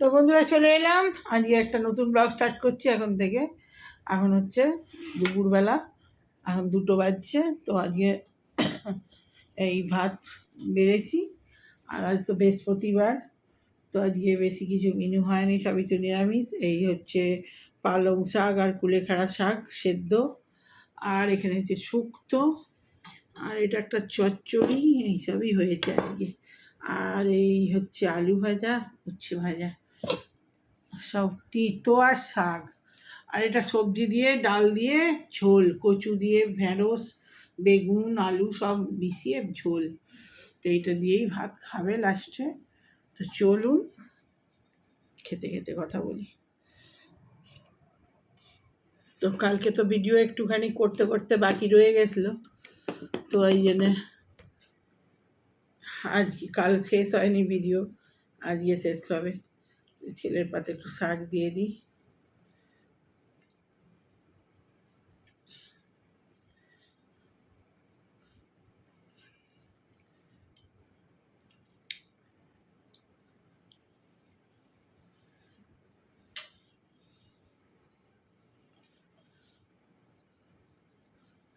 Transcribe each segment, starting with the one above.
তো বন্ধুরা চলে এলাম, আজকে একটা নতুন ব্লগ স্টার্ট করছি এখন থেকে। এখন হচ্ছে দুপুরবেলা, এখন 2টো বাজছে। তো আজকে এই ভাত বেড়েছি, আর আজ তো বৃহস্পতিবার, তো আজকে বেশি কিছু মেনু হয়নি, সবই তো নিরামিষ। এই হচ্ছে পালং শাক আর কুলেখাড়া শাক সেদ্ধ, আর এখানে হচ্ছে শুক্তো, আর এটা একটা চচ্চড়ি, এইসবই হয়েছে আজকে। আর এই হচ্ছে আলু ভাজা, উচ্ছে ভাজা, সব তিতো আর শাক। আর এটা সবজি দিয়ে ডাল দিয়ে ঝোল, কচু দিয়ে ঢেঁড়স বেগুন আলু সব মিশিয়ে ঝোল। তো এইটা দিয়েই ভাত খাবে লাস্টে। তো চলুন খেতে খেতে কথা বলি। তো কালকে তো ভিডিও একটুখানি করতে করতে বাকি রয়ে গেছিলো, তো এই জন্যে আজকে কাল শেষ হয়নি ভিডিও, আজকে শেষ হবে। ছেলের পাতে একটু শাক দিয়ে দিই।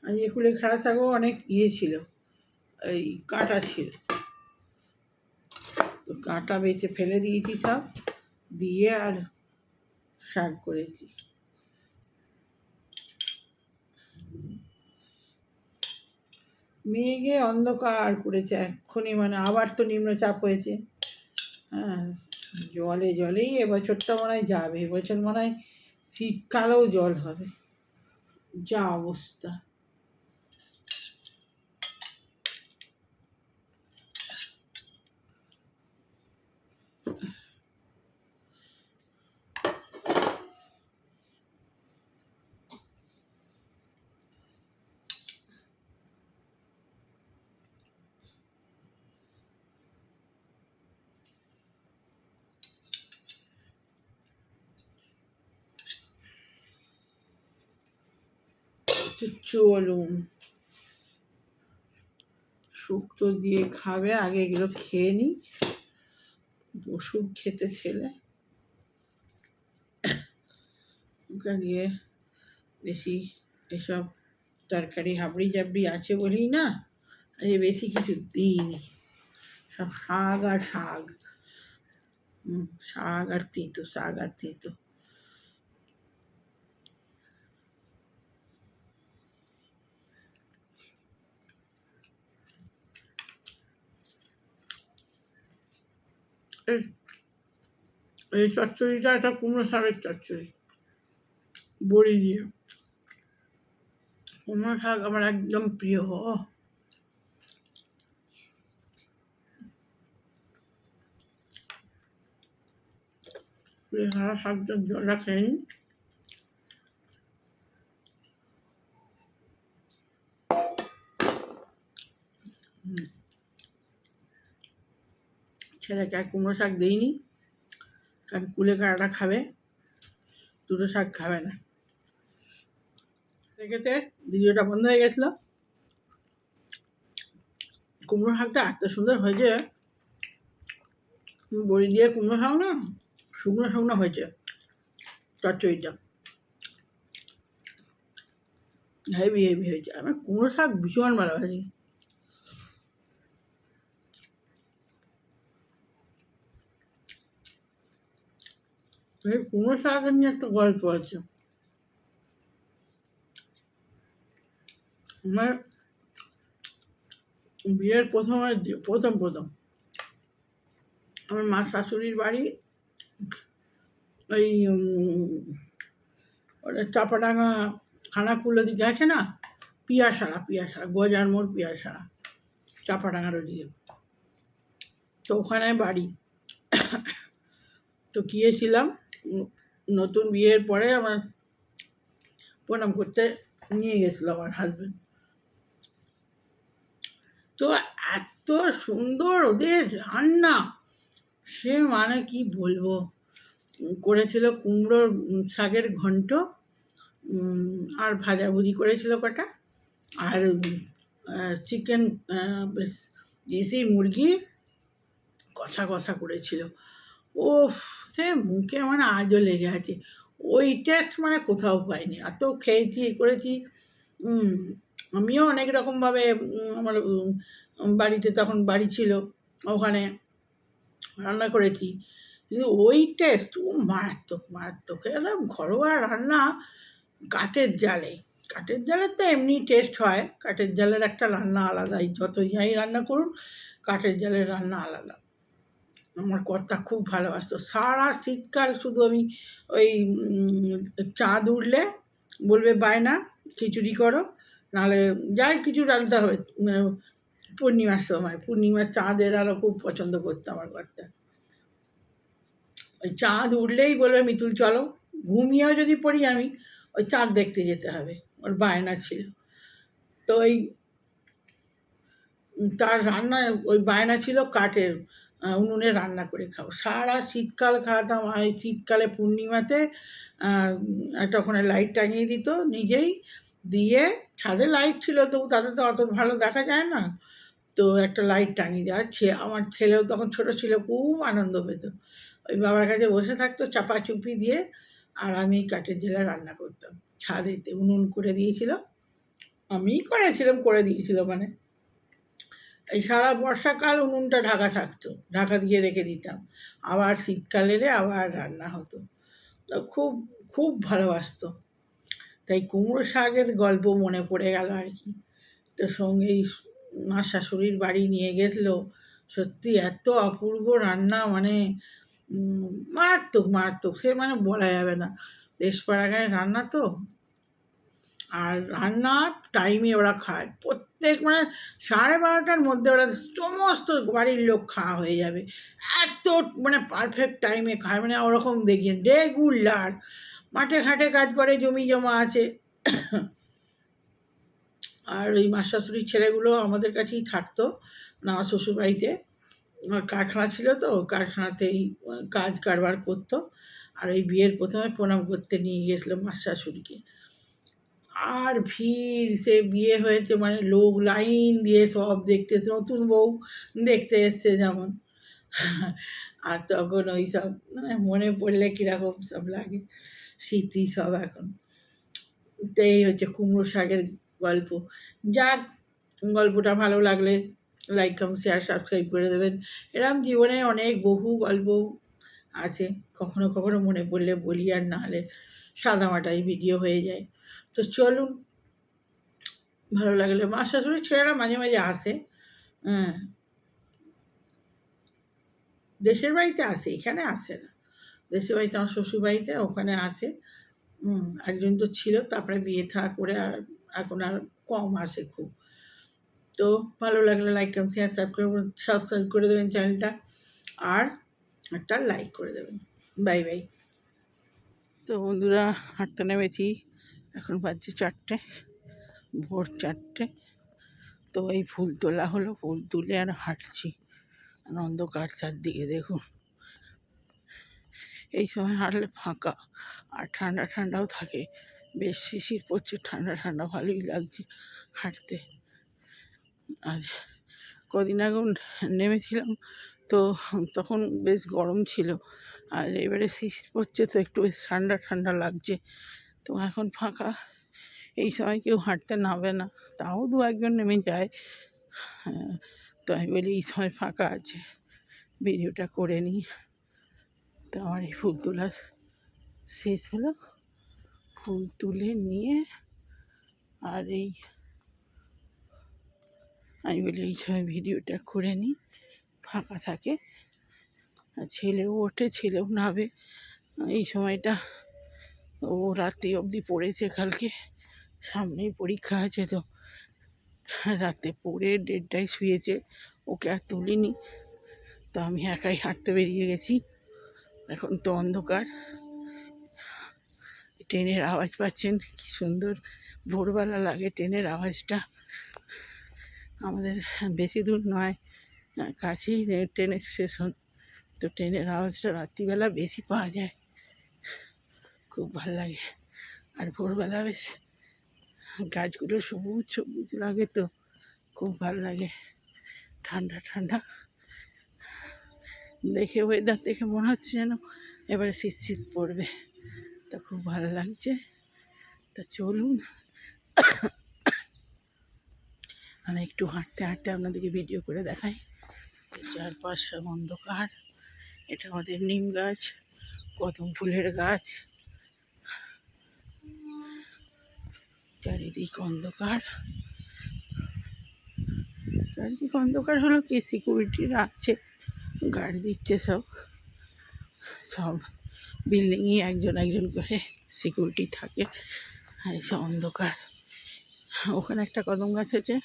আজকে কুলেখাড়া শাকও অনেক ছিল, এই কাঁটা ছিল, তো কাঁটা বেছে ফেলে দিয়েছি সব, দিয়ে আর শাক করেছি। মেঘে অন্ধকার করেছে এক্ষুনি, মানে আবার তো নিম্নচাপ হয়েছে। হ্যাঁ, জলে জলেই এবছরটা মনে হয় যাবে, এবছর মনে হয় শীতকালেও জল হবে, যা অবস্থা। চলুন, শুক্তো দিয়ে খাবে, আগে এগুলো খেয়ে নিই। ওষুধ খেতে ছেলে, ওকে দিয়ে বেশি এসব তরকারি হাবড়ি জাবড়ি আছে বলেই না আজকে বেশি কিছু দিইনি। সব শাক আর শাক, শাক আর তিতো, শাক আর তিতো। এই চচ্চড়িটা একটা কুমড়ো শাকের চচ্চড়ি, বড়ি দিয়ে। কুমড়ো শাক আমার একদম প্রিয়। কুলেখাড়া শাকটা জলটা খেয়ে নিই। ছেলেকে আর কুমড়ো শাক দিইনি, কারণ কুলেখাড়াটা খাবে, 2টো শাক খাবে না। সেক্ষেত্রে ভিডিওটা বন্ধ হয়ে গেছিলো। কুমড়ো শাকটা এত সুন্দর হয়েছে, বড়ি দিয়ে কুমড়ো শাক না, শুকনো শুকনো হয়েছে চচ্চড়িটা, হেভি হেভি হয়েছে। আমার কুমড়ো শাক ভীষণ ভালোবাসি। এই কুমড়ো শাকের নিয়ে একটা গল্প আছে। আমার বিয়ের প্রথম আমার মা শাশুড়ির বাড়ি ওই ওটা চাপাডাঙ্গা খানাকুল ওদিকে আছে না, পিয়াসারা, গজার মোড় পিয়াসারা, চাপাডাঙ্গার ওদিকে। তো ওখানে বাড়ি। তো গিয়েছিলাম নতুন বিয়ের পরে, আমার প্রণাম করতে নিয়ে গেছিলো আমার হাজব্যান্ড। তো এত সুন্দর ওদের রান্না, সে মানে কি বলবো। করেছিল কুমড়োর শাকের ঘন্ট, আর ভাজাভুজি করেছিল কটা, আর চিকেন বেশ দেশি মুরগি কষা কষা করেছিল। উফ! সে মুখে আমার আজও লেগে আছে। ওই টেস্ট মানে কোথাও পাইনি। এত খেয়েছি, এ করেছি। উম আমিও অনেক রকমভাবে আমার বাড়িতে তখন বাড়ি ছিল, ওখানে রান্না করেছি। কিন্তু ওই টেস্ট মারাত্মক, মারাত্মক। একদম ঘরোয়া রান্না কাঠের জালে। কাঠের জালের তো এমনি টেস্ট হয়। কাঠের জালের একটা রান্না আলাদাই। যত যাই রান্না করুন, কাঠের জালের রান্না আলাদা। আমার কর্তা খুব ভালোবাসতো। সারা শীতকাল শুধু আমি ওই চাঁদ উঠলে বলবে বায়না খিচুড়ি করো, নাহলে যাই কিছু রাঁধতে হবে। পূর্ণিমার সময়, পূর্ণিমার চাঁদের আলো খুব পছন্দ করতো আমার কর্তা। ওই চাঁদ উঠলেই বলবে মিতুল চলো। ঘুমিয়েও যদি পড়ি আমি, ওই চাঁদ দেখতে যেতে হবে। ওর বায়না ছিল। তো ওই তার রান্না, ওই বায়না ছিল কাঠের উনুনে রান্না করে খাবো। সারা শীতকাল খাওয়াতাম। আর এই শীতকালে পূর্ণিমাতে একটা ওখানে লাইট টাঙিয়ে দিত নিজেই, দিয়ে ছাদে লাইট ছিল, তবু তাতে তো অত ভালো দেখা যায় না। তো একটা লাইট টাঙিয়ে দেওয়া। আমার ছেলেও তখন ছোট ছিল, খুব আনন্দ পেত। ওই বাবার কাছে বসে থাকতো চাপাচুপি দিয়ে, আর আমি কাঠের জালে রান্না করতাম। ছাদেতে উনুন করে দিয়েছিল। আমিই করেছিলাম, করে দিয়েছিল মানে। এই সারা বর্ষাকাল উনুনটা ঢাকা থাকতো, ঢাকা দিয়ে রেখে দিতাম। আবার শীতকাল এলে আবার রান্না হতো। তো খুব খুব ভালোবাসতো। তাই কুমড়ো শাকের গল্প মনে পড়ে গেল আর কি। তো সঙ্গেই মার শাশুড়ির বাড়ি নিয়ে গেছিলো। সত্যি এত অপূর্ব রান্না, মানে মারাত্মক, মারাত্মক। সে মানে বলা যাবে না। দেশপাড়া গাঁয়ের রান্না তো। আর রান্নার টাইমে ওরা খায়। প্রত্যেক মানে 12:30টার মধ্যে ওরা সমস্ত বাড়ির লোক খাওয়া হয়ে যাবে। এত মানে পারফেক্ট টাইমে খায়, মানে ওরকম দেখি রেগুলার। মাঠে ঘাটে কাজ করে, জমি জমা আছে। আর ওই মার শাশুড়ির ছেলেগুলো আমাদের কাছেই থাকতো না, আমার শ্বশুরবাড়িতে। আমার কারখানা ছিল তো, কারখানাতেই কাজ কারবার করতো। আর ওই বিয়ের প্রথমে প্রণাম করতে নিয়ে গিয়েছিলো মার শাশুড়িকে। আর ভিড়, সে বিয়ে হয়েছে মানে লোক লাইন দিয়ে সব দেখতে এসছে, নতুন বউ দেখতে এসছে যেমন। আর তখন ওই সব মানে মনে পড়লে কীরকম সব লাগে, স্মৃতি সব এখন। তো এই হচ্ছে কুমড়ো শাকের গল্প। যাক, গল্পটা ভালো লাগলে লাইক, কমেন্ট, শেয়ার, সাবস্ক্রাইব করে দেবেন। এরকম জীবনে অনেক বহু গল্প আছে। কখনো কখনো মনে পড়লে বলি, আর না হলে সাদামাটাই ভিডিও হয়ে যায়। তো চলুন, ভালো লাগলে। মার শাশুড়ির ছেলেরা মাঝে মাঝে আসে। হ্যাঁ, দেশের বাড়িতে আসে, এখানে আসে না। দেশের বাড়িতে আমার শ্বশুরবাড়িতে, ওখানে আসে। একজন তো ছিল, তারপরে বিয়ে থা করে আর এখন আর কম আসে খুব। তো ভালো লাগলে লাইক, কমেন্ট, শেয়ার, সাবস্ক্রাইব করে দেবেন চ্যানেলটা। আর একটা লাইক করে দেবেন। Bye bye. তো বন্ধুরা, হাঁটতে নেমেছি। এখন বাজছে 4টে, ভোর 4টে। তো এই ফুল তোলা হলো, ফুল তুলে আর হাঁটছি। আর অন্ধকার চারদিকে দেখুন। এই সময় হাঁটলে ফাঁকা, আর ঠান্ডা ঠান্ডাও থাকে। বেশ শিশির পড়ছে, ঠান্ডা ঠান্ডা, ভালোই লাগছে হাঁটতে। আর কদিন আগে নেমেছিলাম, তো তখন বেশ গরম ছিল। আর এবারে শিশির পড়ছে, তো একটু বেশ ঠান্ডা ঠান্ডা লাগছে। তো এখন ফাঁকা, এই সময় কেউ হাঁটতে নামবে না, তাও 2-1জন নেমে যায়। তো আমি বলি এই সময় ফাঁকা আছে, ভিডিওটা করে নিই। তো আমার এই ফুল তোলা শেষ হলো। ফুল তুলে নিয়ে আর এই আমি বলি এই সময় ভিডিওটা করে নিই, ফাঁকা থাকে। আর ছেলেও ওঠে, ছেলেও নামে এই সময়টা। ও রাত্রি অবধি পড়েছে কালকে, সামনেই পরীক্ষা আছে। তো রাতে পড়ে 1:30টায় শুয়েছে, ওকে আর তুলিনি। তো আমি একাই হাঁটতে বেরিয়ে গেছি। এখন তো অন্ধকার। ট্রেনের আওয়াজ পাচ্ছেন, কি সুন্দর ভোরবেলা লাগে ট্রেনের আওয়াজটা। আমাদের বেশি দূর নয়, কাছেই ট্রেনের স্টেশন। তো ট্রেনের আওয়াজটা রাত্রিবেলা বেশি পাওয়া যায়, খুব ভালো লাগে। আর ভোরবেলা বেশ গাছগুলো সবুজ সবুজ লাগে, তো খুব ভালো লাগে, ঠান্ডা ঠান্ডা। দেখে ওয়েদার দেখে মনে হচ্ছে যেন এবারে শীত শীত পড়বে, তা খুব ভালো লাগছে। তা চলুন আমি একটু হাঁটতে হাঁটতে আপনাদেরকে ভিডিও করে দেখাই। চারপাশ সব অন্ধকার। এটা আমাদের নিম গাছ, কদম ফুলের গাছ, চারিদিক অন্ধকার। চারিদিক অন্ধকার হলো কি, সিকিউরিটিরা আছে, গার্ড দিচ্ছে সব। সব বিল্ডিংয়ে একজন একজন করে সিকিউরিটি থাকে, আর সব অন্ধকার। ওখানে একটা কদম গাছ আছে,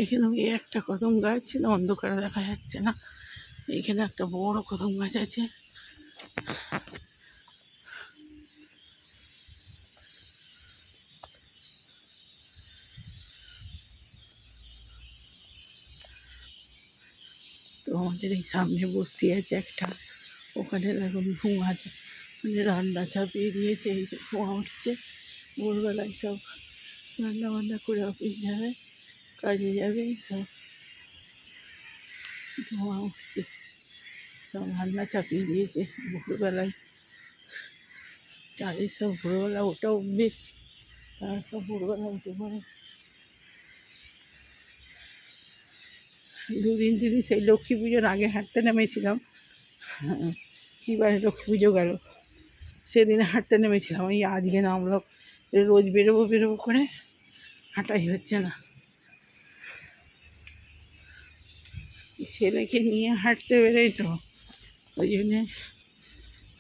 এখানেও একটা কদম গাছ ছিল, অন্ধকারে দেখা যাচ্ছে না। এখানে একটা বড় কদম গাছ আছে। তো আমাদের এই সামনে বস্তি আছে একটা, ওখানে দেখুন ধোঁয়া আছে, মানে রান্না চাপিয়ে দিয়েছে, এই যে ধোঁয়া উঠছে। ভোরবেলায় সব রান্না বান্না করে অফিস যাবে, কাজে যাবে, সব ধোঁয়া উঠছে, সব রান্না চাপিয়ে দিয়েছে ভোরবেলায়। যাদের সব ভোরবেলা ওটা অভ্যেস, তারা সব ভোরবেলা উঠে পড়ে। দুদিন সেই লক্ষ্মী পুজোর আগে হাঁটতে নেমেছিলাম। কীবারে লক্ষ্মী পুজো গেল, সেদিনে হাঁটতে নেমেছিলাম। ওই আজকে নামলো, রোজ বেরোবো বেরোবো করে হাঁটাই হচ্ছে না। ছেলেকে নিয়ে হাঁটতে বেরোই তো, ওই জন্যে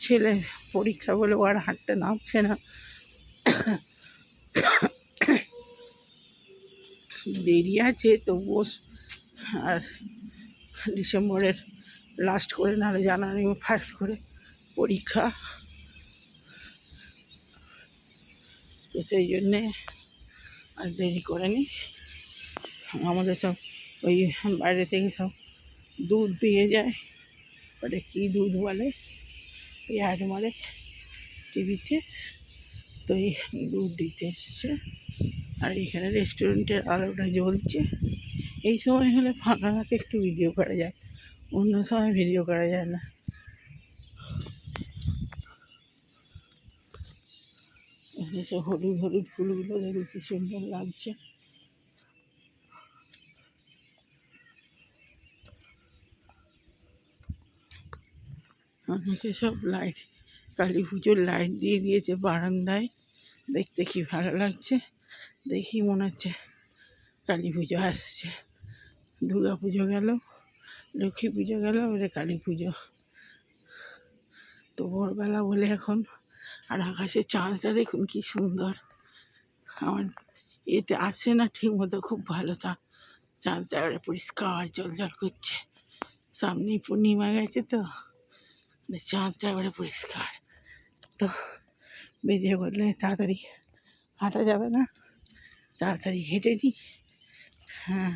ছেলে পরীক্ষা বলে ও আর হাঁটতে নামছে না। দেরি আছে তবুও, আর ডিসেম্বরের লাস্ট করে নাহলে জানুয়ারি ফার্স্ট করে পরীক্ষা, তো সেই জন্যে আর দেরি করেনি। আমাদের সব ওই বাইরে থেকে সব দুধ দিয়ে যায়, ওটা কী দুধ বলে, ওই অ্যাড মারে টিভিতে, তো এই দুধ দিতে এসছে। আর এখানে রেস্টুরেন্টের আলোটা জ্বলছে। এই সময় হলে ফাঁকা ফাঁকা একটু ভিডিও করা যায়, অন্য সময় ভিডিও করা যায় না। এখানে সব হলুদ হলুদ ফুলগুলো দেখুন কি সুন্দর লাগছে। অনেকে সব লাইট, কালী পুজোর লাইট দিয়ে দিয়েছে বারান্দায়, দেখতে কি ভালো লাগছে। দেখি মনে হচ্ছে কালী পুজো আসছে। দুর্গা পুজো গেল, লক্ষ্মী পুজো গেল, এবারে কালী পুজো। তো ভোরবেলা বলে এখন, আর আকাশে চাঁদটা দেখুন কি সুন্দর। আমার এতে আসে না ঠিক মতো, খুব ভালো চাঁদ, চাঁদটা এবারে পরিষ্কার জল জল করছে। সামনেই পূর্ণিমা গেছে তো, চাঁদটা এবারে পরিষ্কার। তো বেরিয়ে পড়লে তাড়াতাড়ি হাঁটা যাবে না, তাড়াতাড়ি হেঁটে নিই। হ্যাঁ,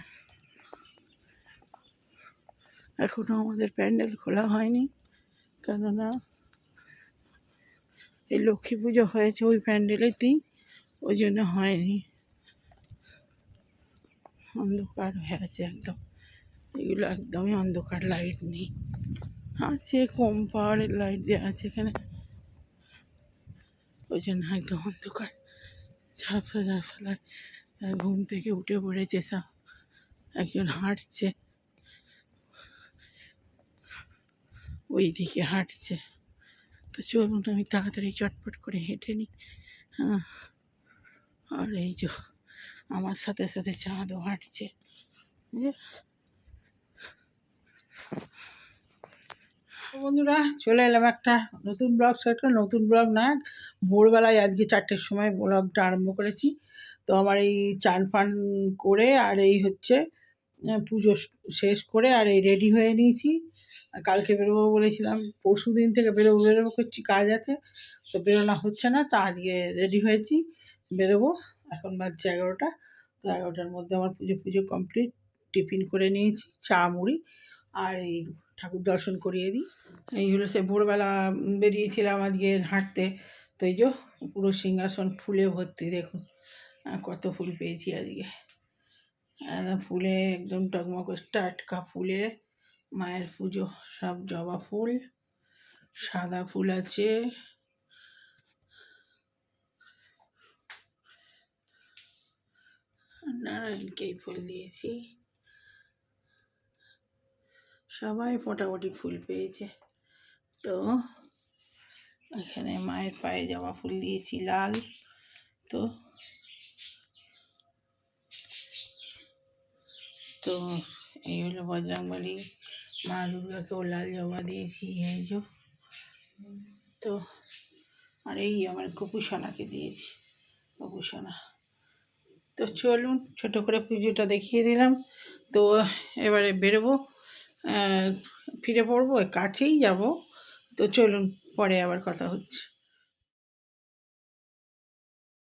এখনও আমাদের প্যান্ডেল খোলা হয়নি, কেননা এই লক্ষ্মী পুজো হয়েছে ওই প্যান্ডেলেতেই, ওই জন্য হয়নি। অন্ধকার হয়ে আছে একদম, এগুলো একদমই অন্ধকার, লাইট নেই, আছে কম পাওয়ারের লাইট দেওয়া আছে এখানে, ওই জন্য একদম অন্ধকার। ঝাপসা ঝাপসা লাইট। ঘুম থেকে উঠে পড়েছে সব, একজন হাঁটছে, ওই দিকে হাঁটছে। তো চলুন আমি তাড়াতাড়ি চটপট করে হেঁটে নিই। হ্যাঁ, আর এই যে আমার সাথে সাথে চাঁদও হাঁটছে। বন্ধুরা চলে এলাম একটা নতুন ব্লগ সেট, নতুন ব্লগ না, ভোরবেলায় আজকে 4টের সময় ব্লগটা আরম্ভ করেছি। তো আমার এই চান ফান করে আর এই হচ্ছে পুজো শেষ করে আর এই রেডি হয়ে নিয়েছি। কালকে বেরোবো বলেছিলাম, পরশু দিন থেকে বেরোবো বেরোবো করছি, কাজ আছে তো বেরোনো হচ্ছে না। তা আজকে রেডি হয়েছি, বেরোবো। এখন বাজছে 11টা, তো 11টার মধ্যে আমার পুজো পুজো কমপ্লিট। টিফিন করে নিয়েছি, চা মুড়ি, আর এই ঠাকুর দর্শন করিয়ে দিই। এই হলো সে ভোরবেলা বেরিয়েছিলাম আজকে হাঁটতে। তো এই যে পুরো সিংহাসন ফুলে ভর্তি, দেখুন কত ফুল পেয়েছি আজকে। ফুলে একদম টগমগ টাটকা ফুলে মায়ের পুজো, সব জবা ফুল, সাদা ফুল আছে, নারায়ণকেই ফুল দিয়েছি। সবাই মোটামুটি ফুল পেয়েছে। তো এখানে মায়ের পায়ে জবা ফুল দিয়েছি লাল। তো তো এই হলো বজরংবলী। মা দুর্গাকেও লাল জবা দিয়েছি, এই যে। তো আর এই আমার গোপুসোনাকে দিয়েছি, গোপুসোনা। তো চলুন, ছোট করে পুজোটা দেখিয়ে দিলাম। তো এবারে বেরোবো, ফিরে পড়বো, কাছেই যাব। তো চলুন, পরে আবার কথা হচ্ছে।